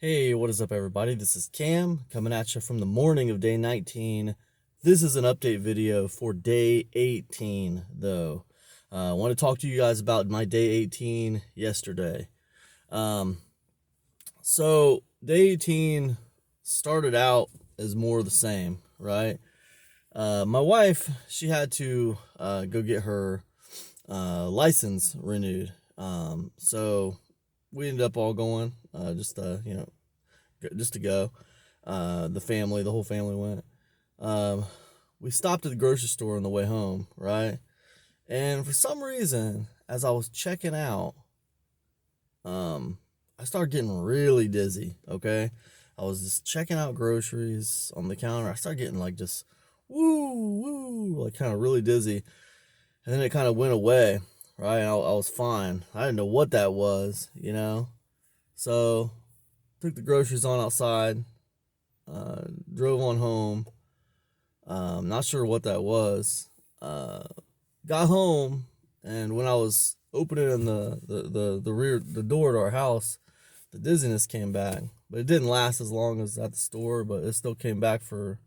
Hey, what is up, everybody? This is Cam coming at you from the morning of day 19. This is an update video for day 18, though. I want to talk to you guys about my day 18 yesterday. Um, day 18 started out as more of the same, right? My wife, she had to go get her license renewed. So we ended up all going, just to go. The whole family went. Um, we stopped at the grocery store on the way home, right? And for some reason, as I was checking out, I started getting really dizzy. Okay, I was just checking out groceries on the counter. I started getting like just woo, like kind of really dizzy, and then it kind of went away. Right, I was fine. I didn't know what that was. So took the groceries on outside, drove on home. Not sure what that was. Uh, Got home, and when I was opening the door to our house, the dizziness came back. But it didn't last as long as at the store, but it still came back for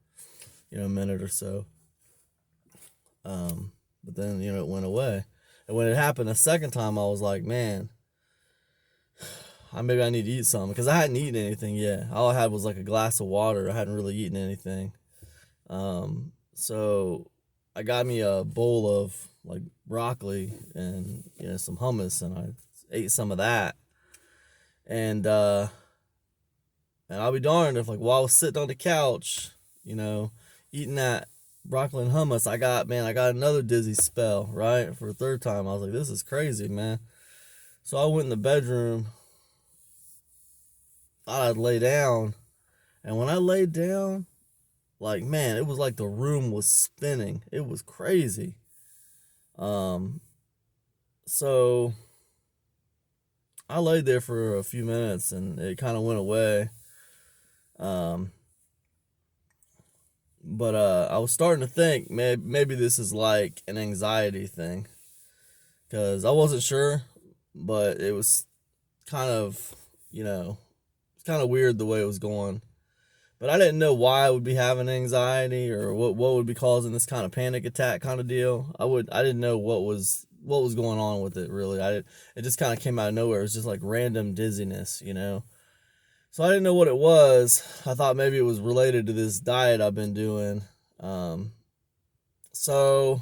a minute or so. But then it went away. And when it happened a second time, I was like, man, maybe I need to eat something because I hadn't eaten anything yet. All I had was like a glass of water. I hadn't really eaten anything. So I got me a bowl of like broccoli and some hummus, and I ate some of that. And I'll be darned if, like, while I was sitting on the couch, eating that broccoli and hummus, I got another dizzy spell, right? For a third time. I was like, this is crazy, man. So I went in the bedroom, thought I'd lay down, and when I laid down, like, man, it was like the room was spinning. It was crazy. Um, so I laid there for a few minutes and it kind of went away. Um, but I was starting to think maybe this is like an anxiety thing because I wasn't sure, but it was kind of, it's kind of weird the way it was going. But I didn't know why I would be having anxiety or what would be causing this kind of panic attack kind of deal. I didn't know what was going on with it really. It just kind of came out of nowhere. It was just like random dizziness. So I didn't know what it was. I thought maybe it was related to this diet I've been doing. Um, so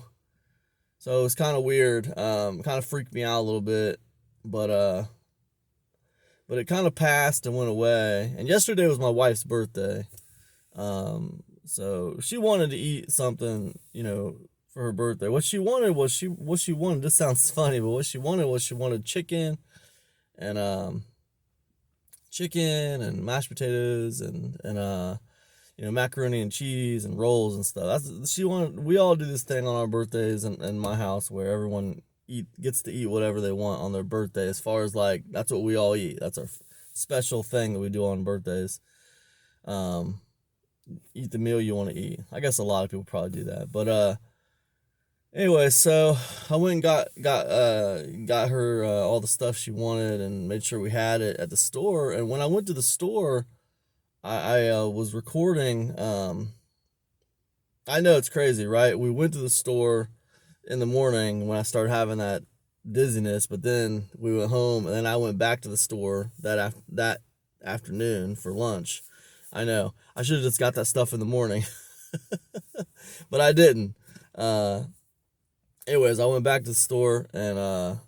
so it was kind of weird. Kind of freaked me out a little bit, but it kind of passed and went away. And yesterday was my wife's birthday. So she wanted to eat something, for her birthday. What she wanted was what she wanted. This sounds funny, but what she wanted was she wanted and chicken and mashed potatoes and macaroni and cheese and rolls and stuff. She wanted. We all do this thing on our birthdays in my house where everyone gets to eat whatever they want on their birthday. As far as like that's what we all eat. That's our special thing that we do on birthdays. Eat the meal you want to eat. I guess a lot of people probably do that. But anyway, so I went and got her all the stuff she wanted and made sure we had it at the store. And when I went to the store, I was recording. I know it's crazy, right? We went to the store in the morning when I started having that dizziness, but then we went home and then I went back to the store that afternoon for lunch. I know I should have just got that stuff in the morning, but I didn't. Uh, Anyways, I went back to the store and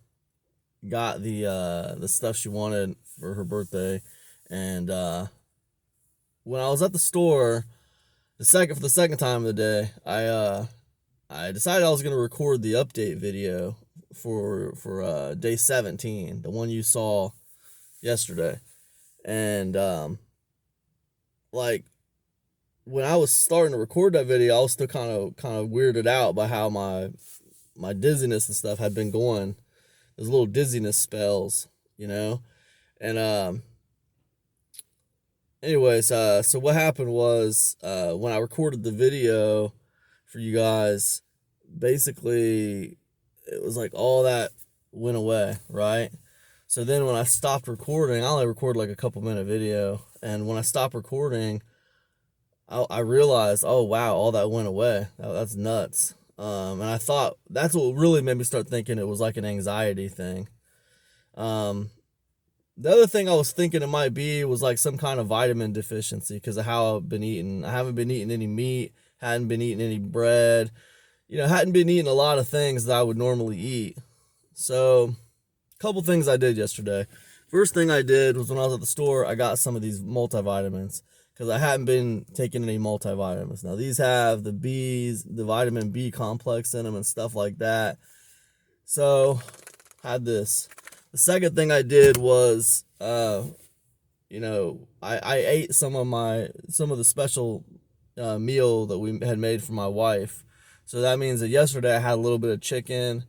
got the stuff she wanted for her birthday, and when I was at the store for the second time of the day, I decided I was gonna record the update video for day 17, the one you saw yesterday, and like when I was starting to record that video, I was still kind of weirded out by how my dizziness and stuff had been going. Those little dizziness spells. And anyways, so what happened was when I recorded the video for you guys, basically it was like all that went away, right? So then when I stopped recording, I only recorded like a couple minute video. And when I stopped recording, I realized, oh wow, all that went away. That's nuts. And I thought that's what really made me start thinking it was like an anxiety thing. Um, the other thing I was thinking it might be was like some kind of vitamin deficiency because of how I've been eating. I haven't been eating any meat, hadn't been eating any bread, hadn't been eating a lot of things that I would normally eat. So, a couple things I did yesterday. First thing I did was when I was at the store, I got some of these multivitamins because I hadn't been taking any multivitamins. Now, these have the vitamin B complex in them and stuff like that. So, had this. The second thing I did was, I ate some of the special meal that we had made for my wife. So that means that yesterday I had a little bit of chicken,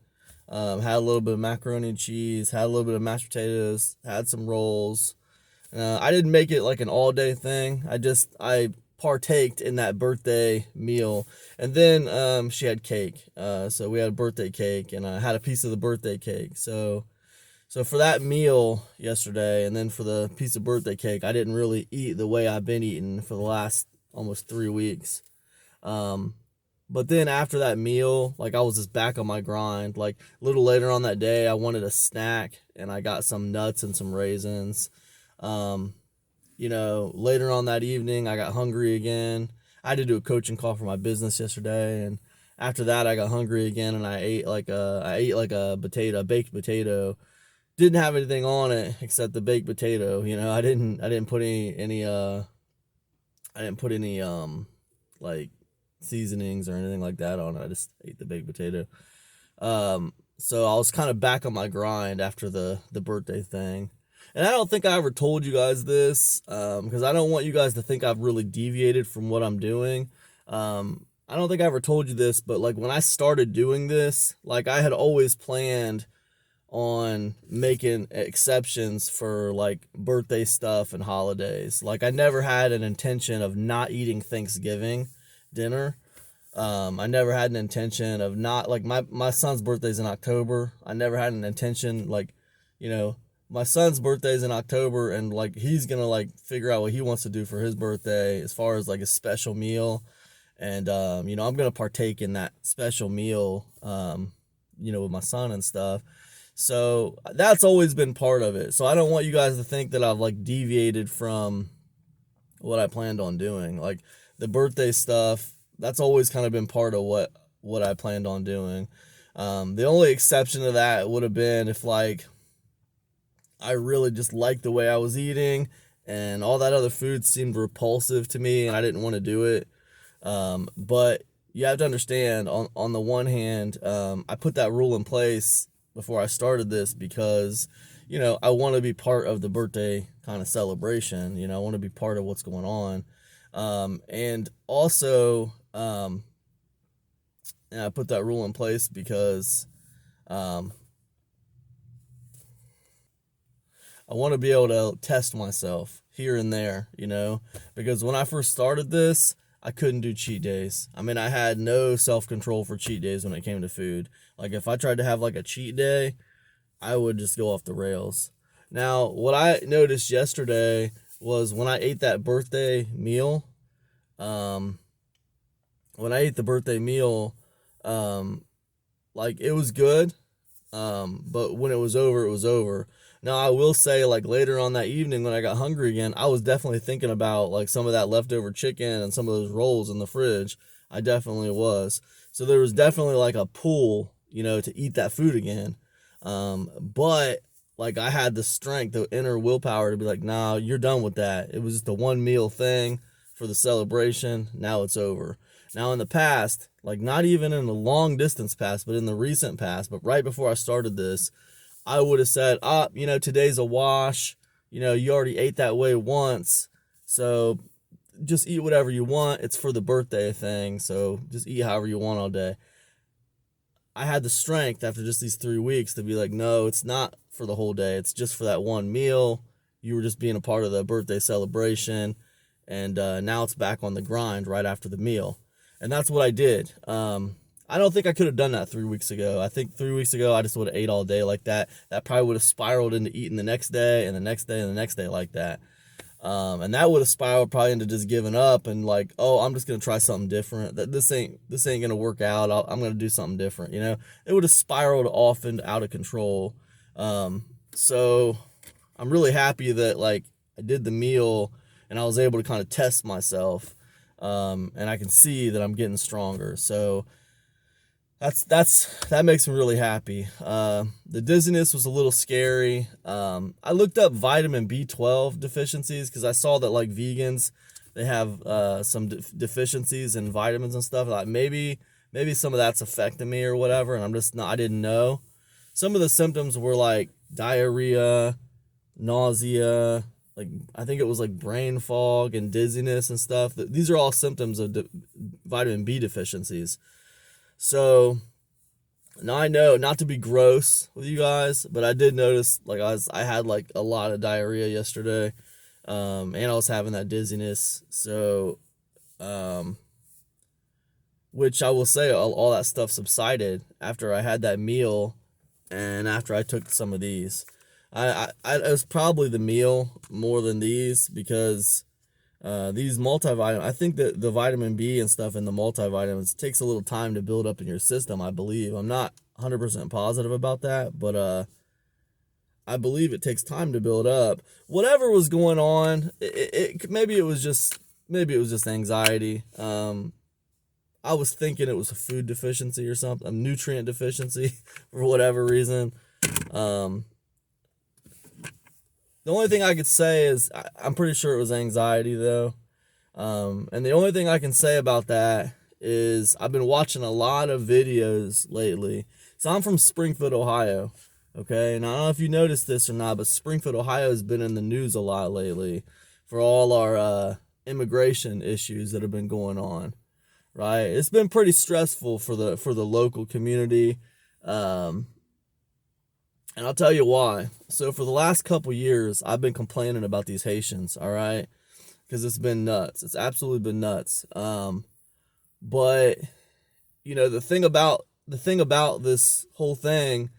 had a little bit of macaroni and cheese, had a little bit of mashed potatoes, had some rolls. I didn't make it like an all day thing. I partaked in that birthday meal, and then she had cake. So we had a birthday cake, and I had a piece of the birthday cake. So for that meal yesterday, and then for the piece of birthday cake, I didn't really eat the way I've been eating for the last almost 3 weeks. But then after that meal, like I was just back on my grind. Like a little later on that day, I wanted a snack, and I got some nuts and some raisins. Later on that evening, I got hungry again. I had to do a coaching call for my business yesterday, and after that, I got hungry again, and I ate like a baked potato. Didn't have anything on it except the baked potato. I didn't put any like seasonings or anything like that on it. I just ate the baked potato. So I was kind of back on my grind after the birthday thing. And I don't think I ever told you guys this, because I don't want you guys to think I've really deviated from what I'm doing. I don't think I ever told you this, but like when I started doing this, like I had always planned on making exceptions for like birthday stuff and holidays. Like I never had an intention of not eating Thanksgiving dinner. I never had an intention of not, like, my son's birthday's in October. I never had an intention, like, my son's birthday's in October, and like he's gonna like figure out what he wants to do for his birthday as far as like a special meal. And I'm gonna partake in that special meal with my son and stuff. So that's always been part of it. So I don't want you guys to think that I've like deviated from what I planned on doing. Like the birthday stuff, that's always kind of been part of what I planned on doing. The only exception to that would have been if like I really just liked the way I was eating and all that other food seemed repulsive to me and I didn't want to do it. But you have to understand, on the one hand, I put that rule in place before I started this because, I want to be part of the birthday kind of celebration. I want to be part of what's going on. And also, and I put that rule in place because I want to be able to test myself here and there, because when I first started this, I couldn't do cheat days. I mean, I had no self-control for cheat days when it came to food. Like if I tried to have like a cheat day, I would just go off the rails. Now, what I noticed yesterday was when I ate that birthday meal, like it was good. But when it was over, it was over. Now, I will say, like later on that evening when I got hungry again, I was definitely thinking about like some of that leftover chicken and some of those rolls in the fridge. I definitely was. So there was definitely like a pull, to eat that food again. But like I had the strength, the inner willpower to be like, nah, you're done with that. It was just a one meal thing for the celebration. Now it's over. Now in the past, like not even in the long distance past, but in the recent past, but right before I started this, I would have said, today's a wash. You already ate that way once. So just eat whatever you want. It's for the birthday thing. So just eat however you want all day. I had the strength after just these 3 weeks to be like, no, it's not for the whole day. It's just for that one meal. You were just being a part of the birthday celebration. And now it's back on the grind right after the meal. And that's what I did. I don't think I could have done that 3 weeks ago. I think 3 weeks ago I just would have ate all day like that. That probably would have spiraled into eating the next day and the next day and the next day like that. And that would have spiraled probably into just giving up and like, oh, I'm just gonna try something different. That this ain't gonna work out. I'm gonna do something different. You know, it would have spiraled off and out of control. So I'm really happy that like I did the meal and I was able to kind of test myself. And I can see that I'm getting stronger. So that makes me really happy. The dizziness was a little scary. I looked up vitamin B12 deficiencies because I saw that like vegans, they have some deficiencies in vitamins and stuff. Like maybe some of that's affecting me or whatever, and I didn't know. Some of the symptoms were like diarrhea, nausea, like I think it was like brain fog and dizziness and stuff. These are all symptoms of vitamin B deficiencies. So now I know not to be gross with you guys, but I did notice like I had like a lot of diarrhea yesterday, and I was having that dizziness. So, which I will say all that stuff subsided after I had that meal, and after I took some of these. It was probably the meal more than these because. These multivitamins, I think that the vitamin B and stuff in the multivitamins takes a little time to build up in your system, I believe. I'm not 100% positive about that, but I believe it takes time to build up. Whatever was going on, maybe it was just anxiety. I was thinking it was a food deficiency or something, a nutrient deficiency for whatever reason. The only thing I could say is I'm pretty sure it was anxiety though. And the only thing I can say about that is I've been watching a lot of videos lately. So I'm from Springfield, Ohio. Okay. And I don't know if you noticed this or not, but Springfield, Ohio has been in the news a lot lately for all our immigration issues that have been going on. Right. It's been pretty stressful for the local community. And I'll tell you why. So for the last couple years, I've been complaining about these Haitians, all right? Because it's been nuts. It's absolutely been nuts. But you know, the thing about this whole thing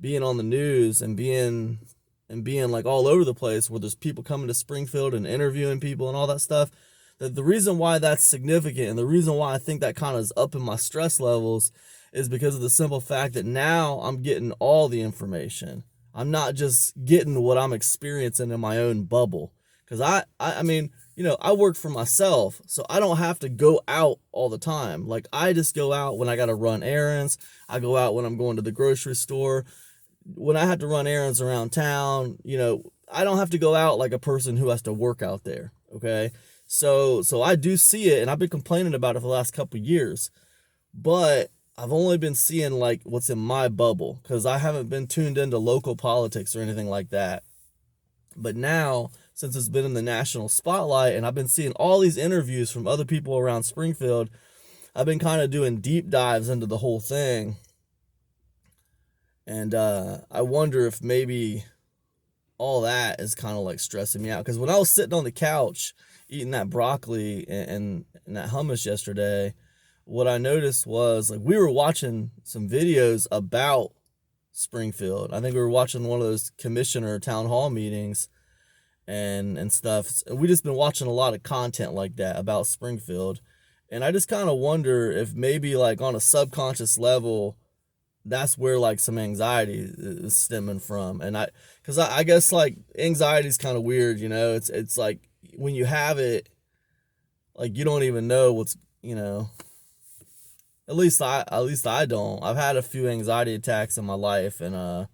being on the news and being like all over the place where there's people coming to Springfield and interviewing people and all that stuff, that the reason why that's significant and the reason why I think that kind of is up in my stress levels is because of the simple fact that now I'm getting all the information. I'm not just getting what I'm experiencing in my own bubble. Because I mean, you know, I work for myself, so I don't have to go out all the time. Like, I just go out when I got to run errands. I go out when I'm going to the grocery store. When I have to run errands around town, you know, I don't have to go out like a person who has to work out there, okay? So I do see it, and I've been complaining about it for the last couple of years. But I've only been seeing like what's in my bubble because I haven't been tuned into local politics or anything like that. But now, since it's been in the national spotlight and I've been seeing all these interviews from other people around Springfield, I've been kind of doing deep dives into the whole thing. And I wonder if maybe all that is kind of like stressing me out. Because when I was sitting on the couch eating that broccoli and that hummus yesterday, what I noticed was like we were watching some videos about Springfield. I think we were watching one of those commissioner town hall meetings and stuff. We just been watching a lot of content like that about Springfield. And I just kind of wonder if maybe like on a subconscious level, that's where like some anxiety is stemming from. And because I guess like anxiety is kind of weird, you know, it's like when you have it, like you don't even know what's, you know, At least I don't. I've had a few anxiety attacks in my life, and a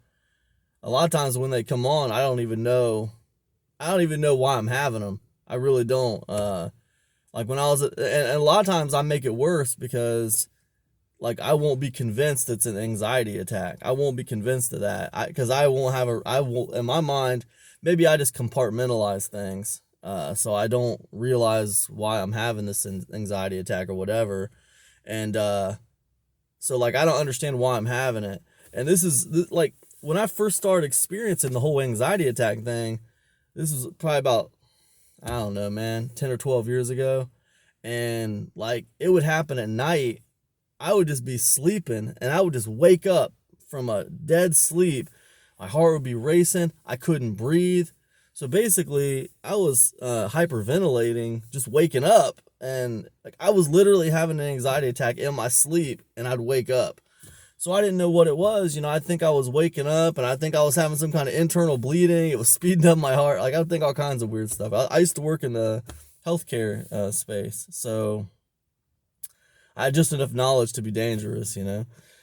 lot of times when they come on, I don't even know why I'm having them. I really don't. Like when I was, and a lot of times I make it worse because, like, I won't be convinced it's an anxiety attack. I won't be convinced of that because I won't in my mind. Maybe I just compartmentalize things, so I don't realize why I'm having this anxiety attack or whatever. And so like I don't understand why I'm having it. And this is like when I first started experiencing the whole anxiety attack thing, this was probably about, I don't know, man, 10 or 12 years ago. And like it would happen at night I would just be sleeping and I would just wake up from a dead sleep. My heart would be racing. I couldn't breathe. So basically, I was hyperventilating, just waking up, and like I was literally having an anxiety attack in my sleep, and I'd wake up. So I didn't know what it was. I think I was waking up, and I think I was having some kind of internal bleeding. It was speeding up my heart. Like I think all kinds of weird stuff. I used to work in the healthcare space, so I had just enough knowledge to be dangerous.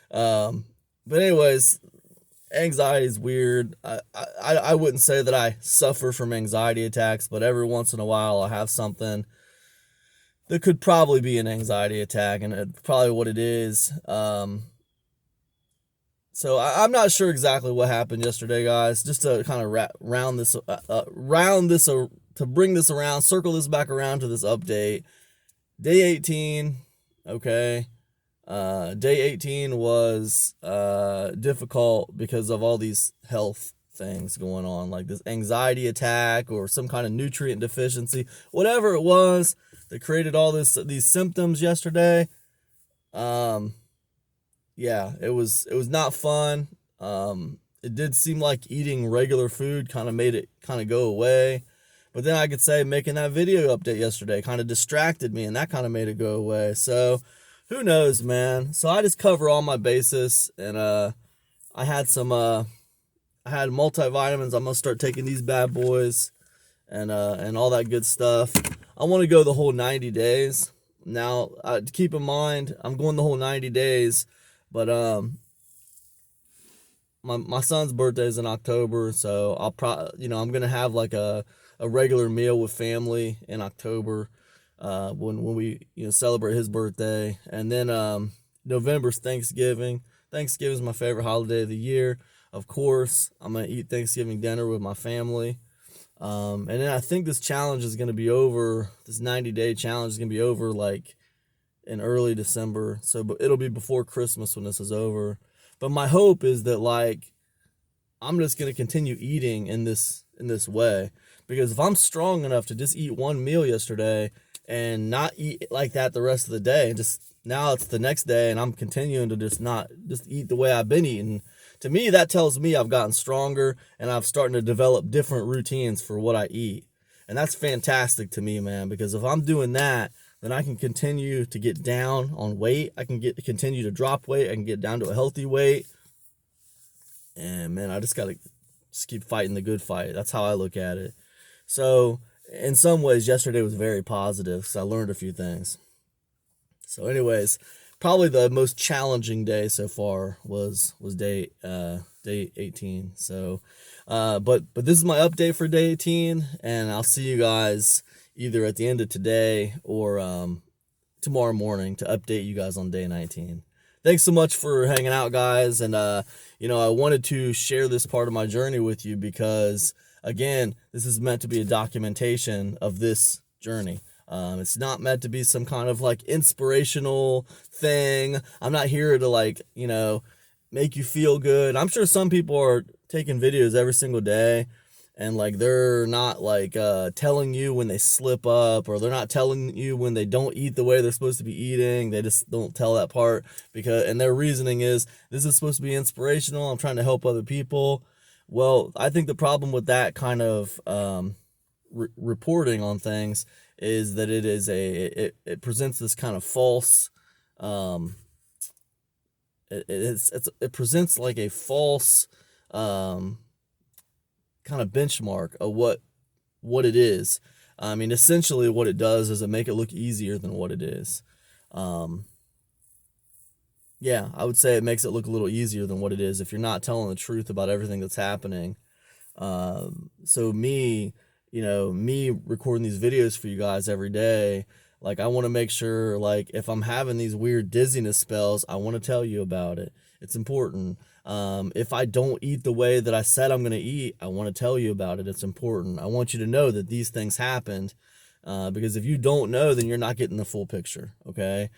But anyways, anxiety is weird. I wouldn't say that I suffer from anxiety attacks, but every once in a while I have something that could probably be an anxiety attack, and it's probably what it is. So I'm not sure exactly what happened yesterday, guys. Just to kind of to bring this around, circle this back around to this update. Day 18, okay. Day 18 was difficult because of all these health things going on, like this anxiety attack or some kind of nutrient deficiency, whatever it was that created all these symptoms yesterday. Yeah, it was not fun. It did seem like eating regular food kind of made it kind of go away. But then I could say making that video update yesterday kind of distracted me, and that kind of made it go away. So who knows, man? So I just cover all my bases, and I had multivitamins. I'm gonna start taking these bad boys, and all that good stuff. I want to go the whole 90 days. Now, keep in mind, I'm going the whole 90 days, but my son's birthday is in October, so I'm gonna have like a regular meal with family in October. When we celebrate his birthday, and then November's Thanksgiving. Thanksgiving is my favorite holiday of the year. Of course, I'm gonna eat Thanksgiving dinner with my family, and then I think this challenge is gonna be over. This 90-day challenge is gonna be over like in early December, so it'll be before Christmas when this is over. But my hope is that like I'm just gonna continue eating in this way, because if I'm strong enough to just eat one meal yesterday and not eat like that the rest of the day, and just now it's the next day and I'm continuing to just eat the way I've been eating, to me that tells me I've gotten stronger and I'm starting to develop different routines for what I eat. And that's fantastic to me, man, because if I'm doing that, then I can continue to get down on weight. I can continue to drop weight. I can get down to a healthy weight. And man, I just gotta keep fighting the good fight. That's how I look at it. So in some ways, yesterday was very positive because I learned a few things. So anyways, probably the most challenging day so far was day 18. So, but this is my update for day 18, and I'll see you guys either at the end of today or tomorrow morning to update you guys on day 19. Thanks so much for hanging out, guys, and I wanted to share this part of my journey with you because, again, this is meant to be a documentation of this journey. It's not meant to be some kind of like inspirational thing. I'm not here to make you feel good. I'm sure some people are taking videos every single day and like they're not telling you when they slip up, or they're not telling you when they don't eat the way they're supposed to be eating. They just don't tell that part and their reasoning is this is supposed to be inspirational. I'm trying to help other people. Well, I think the problem with that kind of reporting on things is that it presents this kind of false it presents like a false kind of benchmark of what it is. I mean, essentially what it does is it make it look easier than what it is. Yeah, I would say it makes it look a little easier than what it is if you're not telling the truth about everything that's happening. So me recording these videos for you guys every day, like I want to make sure, like if I'm having these weird dizziness spells, I want to tell you about it. It's important. If I don't eat the way that I said I'm going to eat, I want to tell you about it. It's important. I want you to know that these things happened, because if you don't know, then you're not getting the full picture. Okay.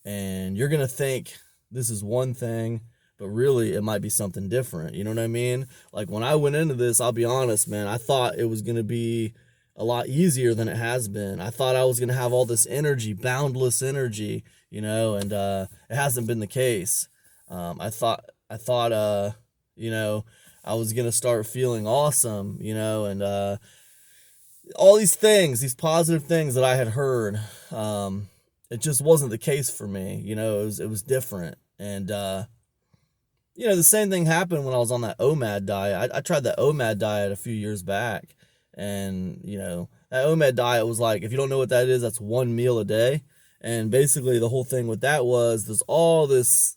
And you're going to think this is one thing, but really it might be something different. You know what I mean? Like when I went into this, I'll be honest, man, I thought it was going to be a lot easier than it has been. I thought I was going to have all this energy, boundless energy, and it hasn't been the case. I thought, you know, I was going to start feeling awesome, and all these things, these positive things that I had heard, it just wasn't the case for me. It was different. And, the same thing happened when I was on that OMAD diet. I tried that OMAD diet a few years back. And, that OMAD diet was like, if you don't know what that is, that's 1 meal a day. And basically the whole thing with that was there's all these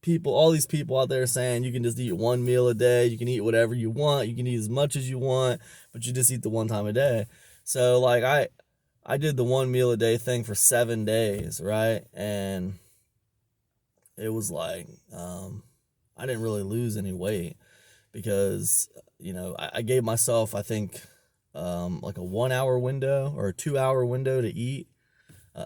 people out there saying you can just eat 1 meal a day. You can eat whatever you want. You can eat as much as you want, but you just eat the one time a day. So like I did the 1 meal a day thing for 7 days, right? And it was like, I didn't really lose any weight because, I gave myself, I think, like a 1 hour window or a 2 hour window to eat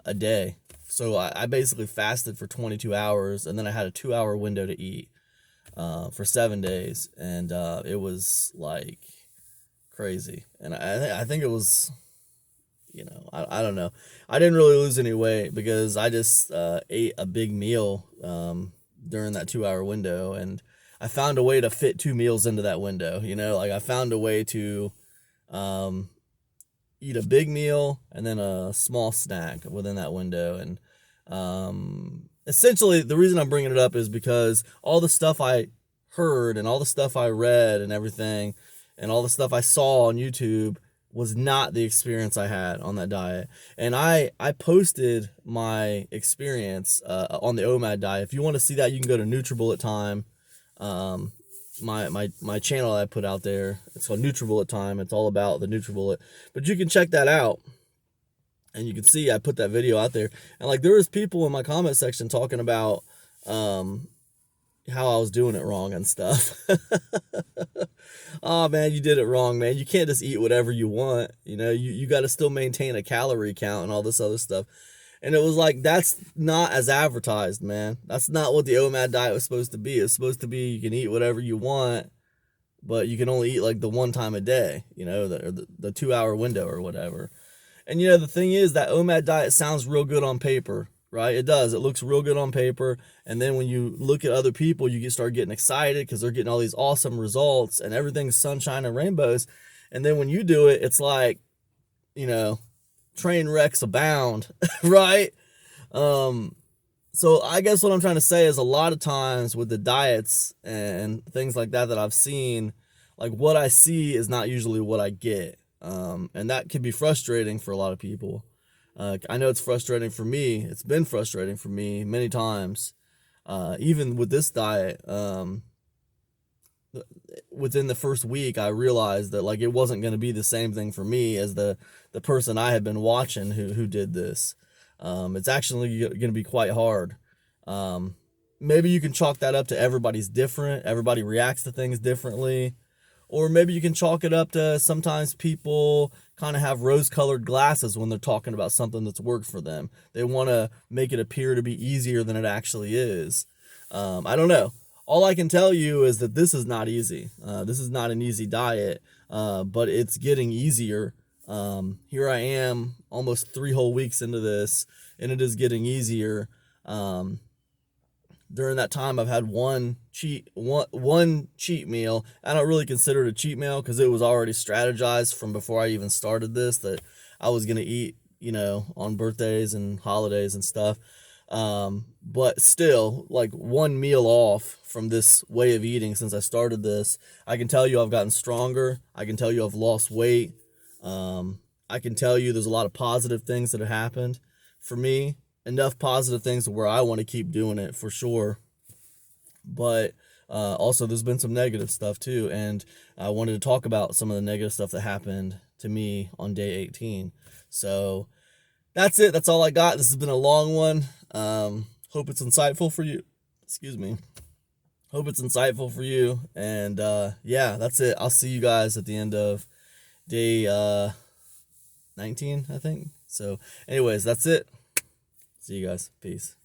a day. So I basically fasted for 22 hours and then I had a 2 hour window to eat for 7 days. And it was like crazy. And I think it was, I don't know. I didn't really lose any weight because I just ate a big meal during that 2 hour window. And I found a way to fit 2 meals into that window. Like I found a way to eat a big meal and then a small snack within that window. And essentially the reason I'm bringing it up is because all the stuff I heard and all the stuff I read and everything and all the stuff I saw on YouTube was not the experience I had on that diet. And I posted my experience on the OMAD diet. If you want to see that, you can go to NutriBullet Time. My channel I put out there, it's called NutriBullet Time. It's all about the NutriBullet, but you can check that out and you can see I put that video out there. And like there was people in my comment section talking about how I was doing it wrong and stuff. Oh man, you did it wrong, man. You can't just eat whatever you want. You got to still maintain a calorie count and all this other stuff. And it was like, that's not as advertised, man. That's not what the OMAD diet was supposed to be. It's supposed to be you can eat whatever you want, but you can only eat like the one time a day, the 2 hour window or whatever. And the thing is that OMAD diet sounds real good on paper, right? It does. It looks real good on paper. And then when you look at other people, you start getting excited because they're getting all these awesome results and everything's sunshine and rainbows. And then when you do it, it's like, train wrecks abound, right? So I guess what I'm trying to say is a lot of times with the diets and things like that I've seen, like what I see is not usually what I get. And that can be frustrating for a lot of people. I know it's frustrating for me. It's been frustrating for me many times. Even with this diet, within the first week, I realized that like it wasn't going to be the same thing for me as the person I had been watching who did this. It's actually going to be quite hard. Maybe you can chalk that up to everybody's different. Everybody reacts to things differently. Or maybe you can chalk it up to sometimes people kind of have rose-colored glasses when they're talking about something that's worked for them. They want to make it appear to be easier than it actually is. I don't know. All I can tell you is that this is not easy. This is not an easy diet, but it's getting easier. Here I am almost 3 whole weeks into this, and it is getting easier. During that time, I've had one cheat meal. I don't really consider it a cheat meal because it was already strategized from before I even started this that I was going to eat, on birthdays and holidays and stuff. But still, like 1 meal off from this way of eating since I started this, I can tell you I've gotten stronger. I can tell you I've lost weight. I can tell you there's a lot of positive things that have happened for me. Enough positive things where I want to keep doing it for sure. But also there's been some negative stuff too. And I wanted to talk about some of the negative stuff that happened to me on day 18. So that's it. That's all I got. This has been a long one. Hope it's insightful for you. Excuse me. Hope it's insightful for you. And yeah, that's it. I'll see you guys at the end of day 19, I think. So anyways, that's it. See you guys. Peace.